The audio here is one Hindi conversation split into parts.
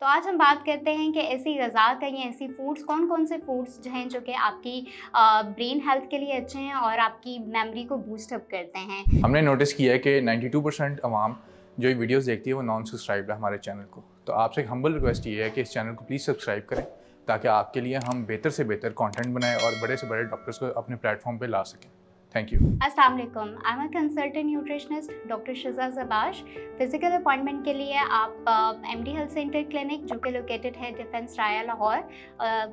तो आज हम बात करते हैं कि ऐसी ग़िज़ा कहीं ऐसी फूड्स कौन-कौन से फूड्स जो हैं जो कि आपकी ब्रेन हेल्थ के लिए अच्छे हैं और आपकी मेमोरी को बूस्ट अप करते हैं। हमने नोटिस किया है कि 92% अवाम जो ये वीडियोस देखती है वो नॉन सब्सक्राइब है हमारे चैनल को। तो आपसे एक हम्बल रिक्वेस्ट ये है कि इस चैनल को प्लीज़ सब्सक्राइब करें ताकि आपके लिए हम बेहतर से बेहतर कंटेंट बनाएं और बड़े से बड़े डॉक्टर्स को अपने प्लेटफॉर्म पे ला सकें। Thank you. अस्सलाम वालेकुम, I am a consultant nutritionist doctor Shiza Zabash. Physical appointment के लिए आप एमडी हेल्थ सेंटर क्लिनिक जो कि लोकेटेड है डिफेंस राया लाहौर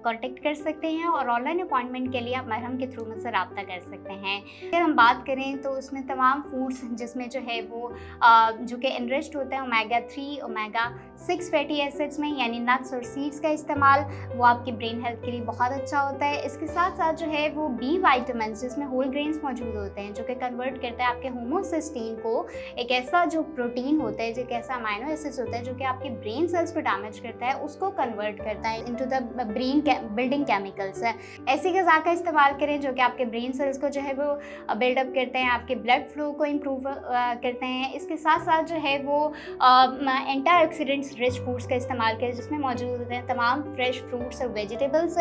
कांटेक्ट कर सकते हैं और ऑनलाइन अपॉइंटमेंट के लिए आप मरहम के थ्रू मुझसे रब्ता कर सकते हैं। अगर हम बात करें तो उसमें तमाम फूड्स जिसमें जो है वो जो कि इनरिच्ड होता है ओमेगा 3 ओमेगा 6 फैटी एसिड्स में, यानी नट्स और सीड्स का इस्तेमाल, वो आपकी ब्रेन हेल्थ के लिए बहुत अच्छा होता है। इसके साथ साथ जो है वो बी वाइटामिन जिसमें होल ग्रेन्स मौजूद होते हैं जो कि कन्वर्ट करता है आपके होमोसिस्टीन को, एक ऐसा जो प्रोटीन होता है, जो एक ऐसा अमाइनो एसिड्स होता है जो कि आपके ब्रेन सेल्स को डैमेज करता है, उसको कन्वर्ट करता है into the brain building chemicals. ऐसी ग़िज़ा का इस्तेमाल करें जो कि आपके ब्रेन सेल्स को जो है वो बिल्डअप करते हैं, आपके ब्लड फ्लो को इम्प्रूव करते हैं। इसके साथ साथ जो है वो एंटीऑक्सीडेंट्स रिच फूड्स का इस्तेमाल करें जिसमें मौजूद होते हैं तमाम फ्रेश फ्रूट्स और वेजिटेबल्स।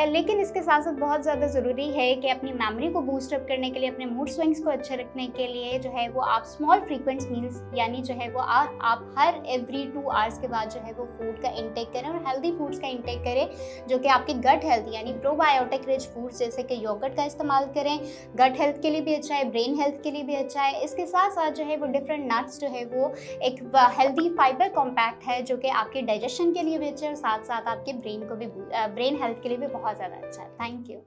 लेकिन इसके साथ साथ बहुत ज़्यादा ज़रूरी है कि अपनी मेमोरी को बूस्ट अप करने के लिए, अपने मूड स्विंग्स को अच्छे रखने के लिए जो है वो आप स्मॉल फ्रीक्वेंट मील्स यानी जो है वो आप हर एवरी 2 आवर्स के बाद जो है वो फूड का इंटेक करें और हेल्दी फूड्स का इंटेक करें जो कि आपकी गट हेल्थ यानी प्रोबायोटिक रिच फूड्स जैसे कि योगर्ट का इस्तेमाल करें। गट हेल्थ के लिए भी अच्छा है, ब्रेन हेल्थ के लिए भी अच्छा है। इसके साथ साथ जो है वो डिफरेंट नट्स जो है वो एक हेल्दी फाइबर कॉम्पैक्ट है जो कि आपके डाइजेशन के लिए भी अच्छा है और साथ साथ आपके ब्रेन हेल्थ के लिए भी बहुत ज़्यादा अच्छा है। Thank you.